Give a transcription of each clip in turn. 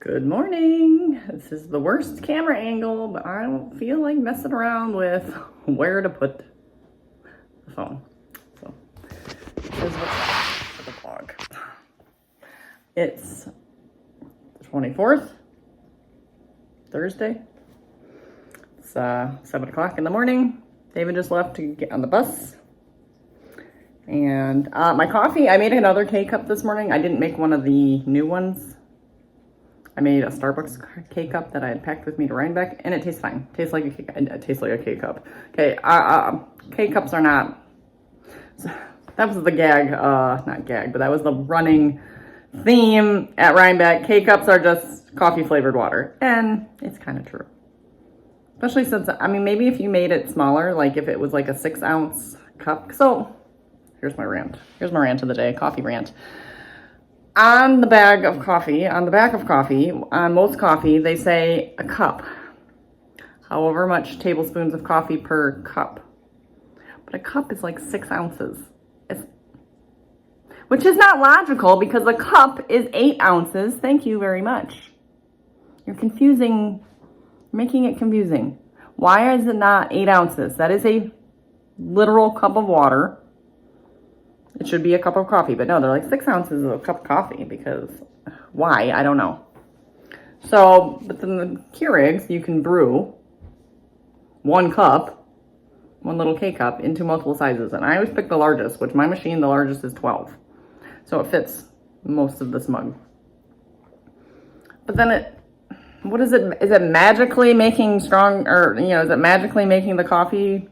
Good morning. This is the worst camera angle, but I don't feel like messing around with where to put the phone. So this is what's for the vlog. It's the 24th, Thursday. It's 7 o'clock in the morning. David just left to get on the bus. And my coffee, I made another K-cup this morning. I didn't make one of the new ones. I made a Starbucks K-cup that I had packed with me to Rhinebeck, and it tastes fine. It tastes like a K-cup. Okay, K-cups are not, that was the gag, not gag, but that was the running theme at Rhinebeck. K-cups are just coffee flavored water, and it's kind of true. Especially since, I mean, maybe if you made it smaller, like if it was like a 6-ounce cup. So, here's my rant. Here's my rant of the day, coffee rant. On the bag of coffee, on the back of coffee, on most coffee, they say a cup. However much tablespoons of coffee per cup. But a cup is like 6 ounces. Which is not logical because a cup is 8 ounces. Thank you very much. You're confusing, making it confusing. Why is it not 8 ounces? That is a literal cup of water. It should be a cup of coffee, but no, they're like 6 ounces of a cup of coffee because why? I don't know. So, but then the Keurigs, you can brew 1 cup, 1 little K-cup into multiple sizes. And I always pick the largest, which my machine, the largest is 12. So it fits most of this mug. But then what is it? Is it magically making strong, or, you know, is it magically making the coffee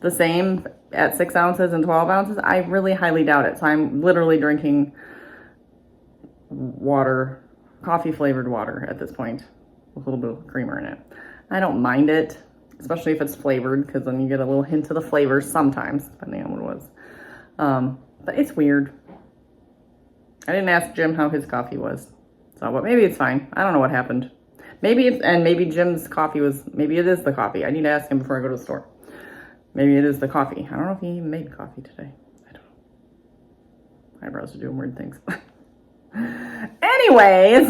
the same at 6 ounces and 12 ounces? I really highly doubt it. So I'm literally drinking water, coffee flavored water at this point with a little bit of creamer in it. I don't mind it, especially if it's flavored, because then you get a little hint of the flavors sometimes, depending on what it was. But it's weird. I didn't ask Jim how his coffee was. So, but maybe it's fine. I don't know what happened. Maybe it's, and maybe Jim's coffee was, maybe it is the coffee. I need to ask him before I go to the store. Maybe it is the coffee. I don't know if he even made coffee today. I don't know. Eyebrows are doing weird things. Anyways,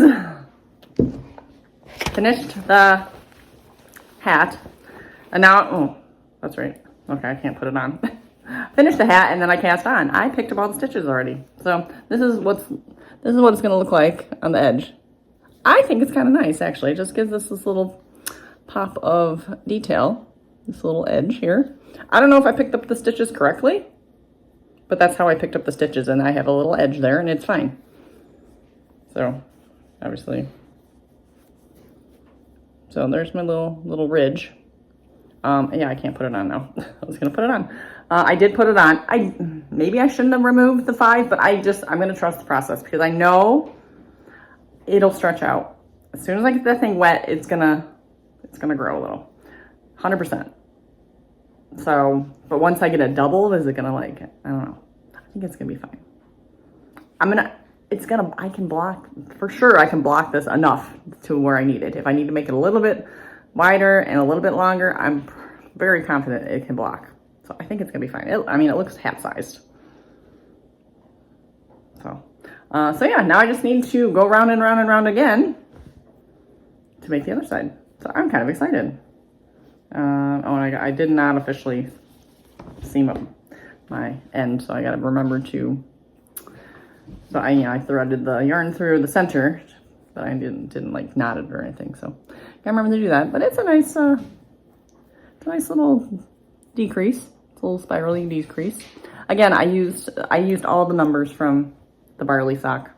finished the hat. And now, oh, that's right. Okay, I can't put it on. Finished the hat and then I cast on. I picked up all the stitches already. So this is what it's gonna look like on the edge. I think it's kind of nice actually. It just gives us this little pop of detail. This little edge here. I don't know if I picked up the stitches correctly, but that's how I picked up the stitches, and I have a little edge there and it's fine. So obviously, so there's my little ridge. Yeah, I can't put it on now. I was gonna put it on. I did put it on. Maybe I shouldn't have removed the 5, but I'm gonna trust the process because I know it'll stretch out. As soon as I get that thing wet, it's gonna grow a little. 100%. So, but once I get it doubled, is it gonna like, I don't know. I think it's gonna be fine. I can block, for sure I can block this enough to where I need it. If I need to make it a little bit wider and a little bit longer, I'm very confident it can block. So I think it's gonna be fine. It looks hat-sized. So yeah, now I just need to go round and round and round again to make the other side. So I'm kind of excited. And I did not officially seam up my end, so I gotta remember to, so I threaded the yarn through the center, but I didn't like knot it or anything, so I gotta remember to do that. But it's a nice little decrease. It's a little spirally decrease. Again, I used all the numbers from the barley sock.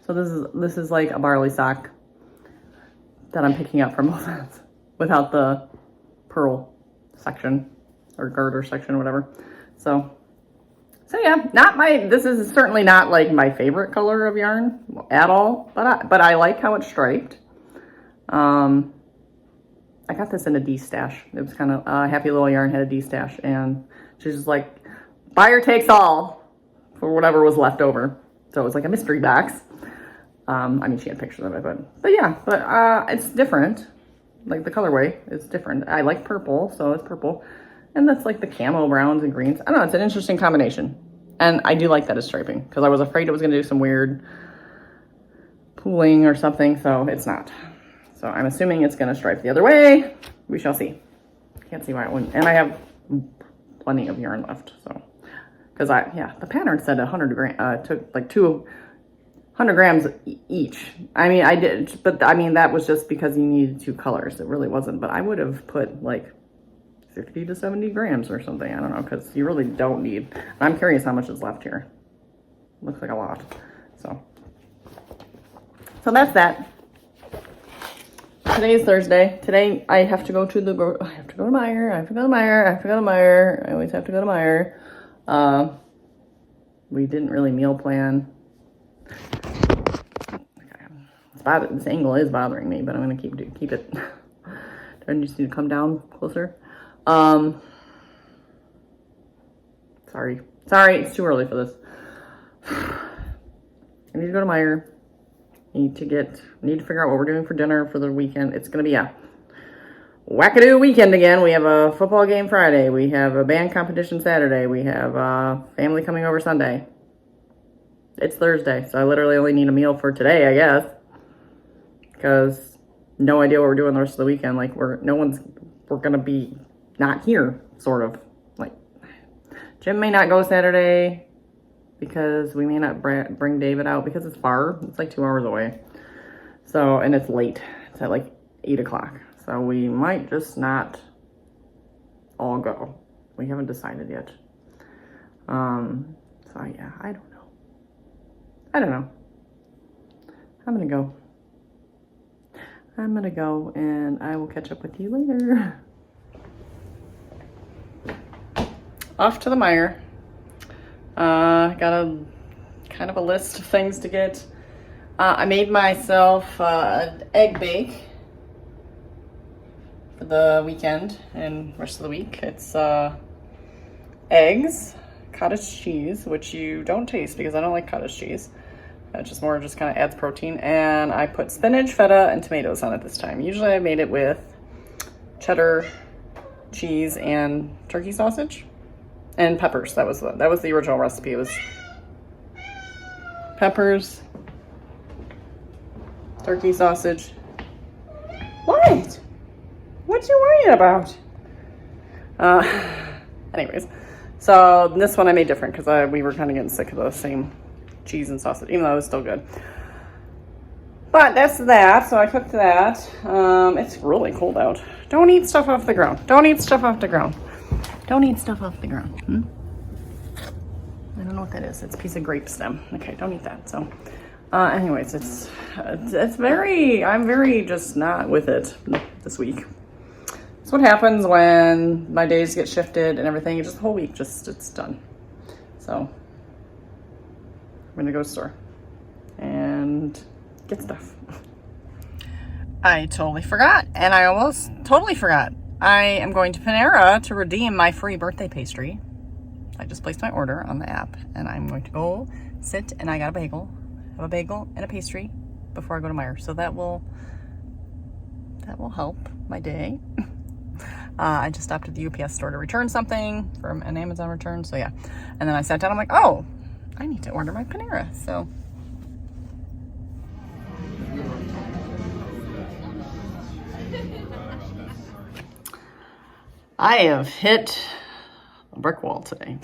So this is like a barley sock that I'm picking up from without the pearl section or garter section or whatever. So yeah, this is certainly not like my favorite color of yarn at all, but I like how it's striped. I got this in a D-stash. It was kind of Happy Little Yarn had a D-stash, and she's just like, buyer takes all for whatever was left over. So it was like a mystery box. She had pictures of it, but yeah, it's different. Like the colorway is different. I like purple, so it's purple. And that's like the camo browns and greens. I don't know, it's an interesting combination. And I do like that it's striping because I was afraid it was gonna do some weird pooling or something, so it's not. So I'm assuming it's going to stripe the other way. We shall see. Can't see why it wouldn't. And I have plenty of yarn left. So, because the pattern said 100 grams, took like 200 grams each. I mean, I did, but I mean, that was just because you needed 2 colors. It really wasn't, but I would have put like 50 to 70 grams or something. I don't know, because you really don't need. I'm curious how much is left here. Looks like a lot. So that's that. Today is Thursday. Today I have to go to Meijer. I have to go to Meijer. I always have to go to Meijer. We didn't really meal plan. This angle is bothering me, but I'm gonna keep it. Do I just need to come down closer? Sorry, it's too early for this. I need to go to Meijer. Need to figure out what we're doing for dinner for the weekend. It's gonna be a wackadoo weekend again. We have a football game Friday. We have a band competition Saturday. We have family coming over Sunday. It's Thursday, so I literally only need a meal for today, I guess. Because no idea what we're doing the rest of the weekend. Like we're gonna be not here, sort of. Like Jim may not go Saturday because we may not bring David out because it's far. It's like 2 hours away. So, and it's late. It's at like 8 o'clock. So we might just not all go. We haven't decided yet. So yeah, I don't know. I'm gonna go and I will catch up with you later. Off to the Meijer. Got a kind of a list of things to get. I made myself an egg bake for the weekend and rest of the week. It's eggs, cottage cheese, which you don't taste because I don't like cottage cheese. It's just kind of adds protein. And I put spinach, feta, and tomatoes on it this time. Usually I made it with cheddar, cheese, and turkey sausage. And peppers. That was the original recipe. It was peppers, turkey sausage. What? What you worrying about? Anyways, so this one I made different because we were kind of getting sick of the same cheese and sausage, even though it was still good. But that's that. So I cooked that. It's really cold out. Don't eat stuff off the ground. Don't eat stuff off the ground. Don't eat stuff off the ground. I don't know what that is. It's a piece of grape stem. Okay, don't eat that. So, anyways, it's I'm very just not with it this week. It's what happens when my days get shifted and everything. Just the whole week, it's done. So, I'm gonna go to the store and get stuff. I totally forgot, and I almost totally forgot. I am going to Panera to redeem my free birthday pastry. I just placed my order on the app, and I'm going to go sit, and I got have a bagel and a pastry before I go to Meijer. So that will help my day. I just stopped at the UPS store to return something from an Amazon return. So yeah, and then I sat down. I'm like, oh, I need to order my Panera. So. I have hit a brick wall today.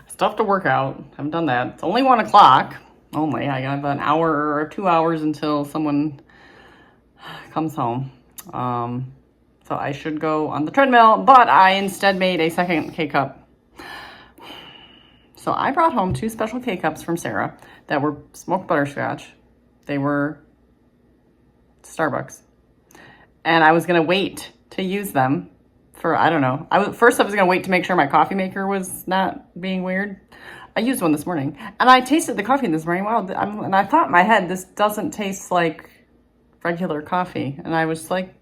Still have to work out. Haven't done that. It's only 1 o'clock. Only. I have an hour or 2 hours until someone comes home. So I should go on the treadmill, but I instead made a second K-cup. So I brought home 2 special K-cups from Sarah that were smoked butterscotch. They were Starbucks. And I was going to wait to use them. I don't know. First I was going to wait to make sure my coffee maker was not being weird. I used one this morning. And I tasted the coffee this morning. Wow. And I thought in my head, this doesn't taste like regular coffee. And I was like,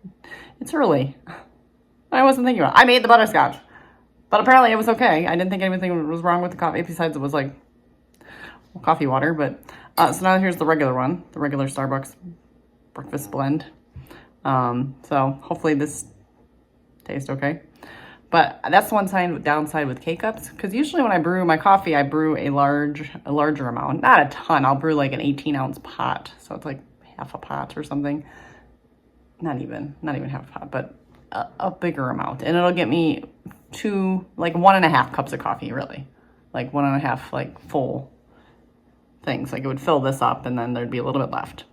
it's early. I wasn't thinking about it. I made the butterscotch. But apparently it was okay. I didn't think anything was wrong with the coffee. Besides it was like coffee water. But so now here's the regular one. The regular Starbucks breakfast blend. So hopefully this taste okay, but that's the one downside with K-cups, because usually when I brew my coffee, I brew a larger amount, not a ton. I'll brew like an 18-ounce pot, so it's like half a pot or something. not even half a pot, but a bigger amount. And it'll get me like 1.5 cups of coffee, really. Like 1.5 like full things. Like it would fill this up and then there'd be a little bit left.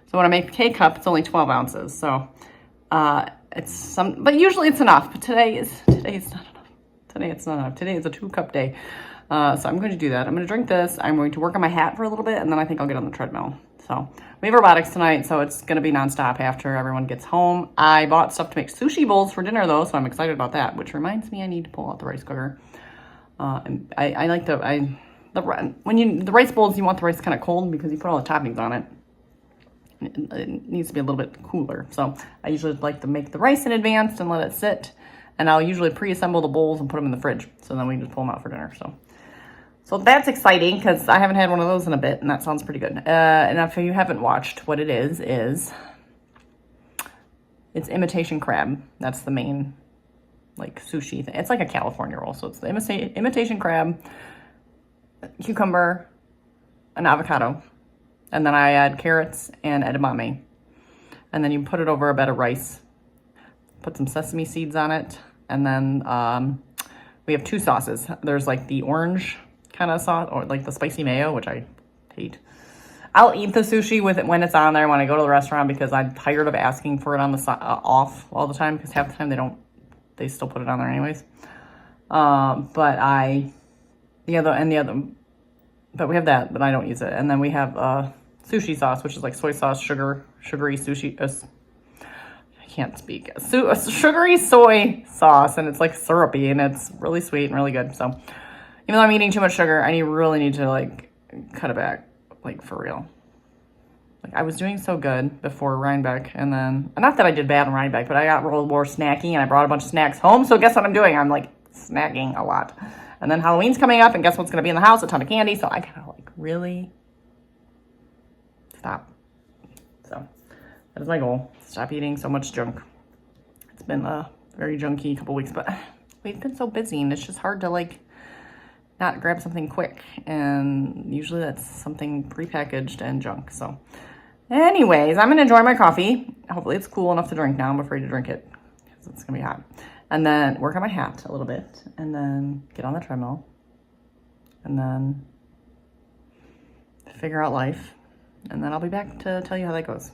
So when I make the K-cup, it's only 12 ounces. So but usually it's enough. But today it's not enough. Today it's not enough. Today is a 2-cup day. So I'm going to do that. I'm going to drink this. I'm going to work on my hat for a little bit, and then I think I'll get on the treadmill. So we have robotics tonight, so it's going to be nonstop after everyone gets home. I bought stuff to make sushi bowls for dinner, though, so I'm excited about that, which reminds me I need to pull out the rice cooker. And I like the rice bowls, you want the rice kind of cold because you put all the toppings on it. It needs to be a little bit cooler. So I usually like to make the rice in advance and let it sit. And I'll usually pre-assemble the bowls and put them in the fridge. So then we can just pull them out for dinner. So that's exciting because I haven't had one of those in a bit, and that sounds pretty good. And if you haven't watched, what it is it's imitation crab. That's the main like sushi thing. It's like a California roll. So it's the imitation crab, cucumber, and avocado. And then I add carrots and edamame. And then you put it over a bed of rice. Put some sesame seeds on it. And then we have 2 sauces. There's like the orange kind of sauce, or like the spicy mayo, which I hate. I'll eat the sushi with it when it's on there when I go to the restaurant because I'm tired of asking for it on the off all the time because half the time they still put it on there anyways. But we have that, but I don't use it. And then we have sushi sauce, which is like soy sauce, sugary sushi. I can't speak. A sugary soy sauce, and it's like syrupy, and it's really sweet and really good. So even though I'm eating too much sugar, I really need to like cut it back, like for real. Like I was doing so good before Rhinebeck, and then not that I did bad in Rhinebeck, but I got real more snacky, and I brought a bunch of snacks home. So guess what I'm doing? I'm like snacking a lot. And then Halloween's coming up, and guess what's gonna be in the house? A ton of candy. So I gotta like really stop. So that is my goal. Stop eating so much junk. It's been a very junky couple weeks, but we've been so busy, and it's just hard to like not grab something quick. And usually that's something prepackaged and junk. So anyways, I'm gonna enjoy my coffee. Hopefully it's cool enough to drink now. I'm afraid to drink it because it's gonna be hot. And then work on my hat a little bit, and then get on the treadmill, and then figure out life. And then I'll be back to tell you how that goes.